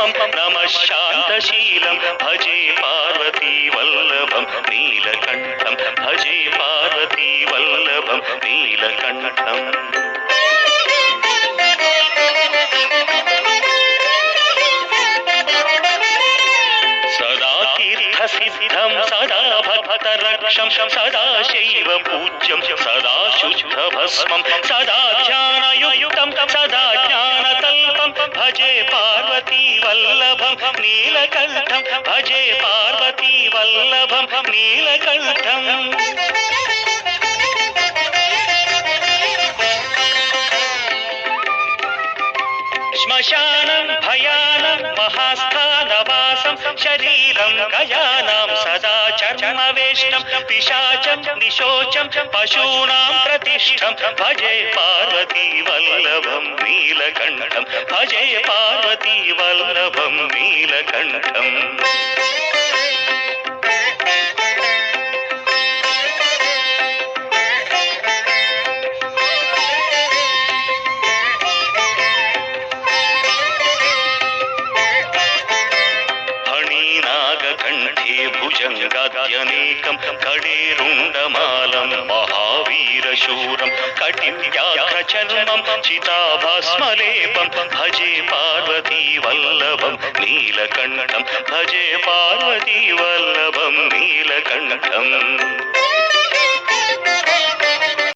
तल्पं नमः शान्तशीलं भजे पार्वती वल्लभं नीलकण्ठं भजे पार्वती वल्लभं नीलकण्ठम् सिद्धं सदा भक्तरक्षं सदा शैव पूज्यं सदा शुद्धभस्मं सदा ध्यानयुक्तं सदा ज्ञानतल्पं भजे पार्वती वल्लभं नीलकण्ठं भजे पार्वती वल्लभं नीलकण्ठम् श्मशानं भयानं महास्थानवासं शरीरं गयानां सदा चर्मवेष्टं पिशाचं निशोचं पशूनां प्रतिष्ठं भजे पार्वती वल्लभं नीलकण्ठं भजे पार्वती वल्लभं नीलकण्ठम् कंठे भुजंगाद्यनेकं कडेरुण्डमालं महावीरशूरं कटिव्याघ्रचर्मं चिताभस्मलेपं भजे पार्वती वल्लभं नीलकण्ठं भजे पार्वती वल्लभं नीलकण्ठम्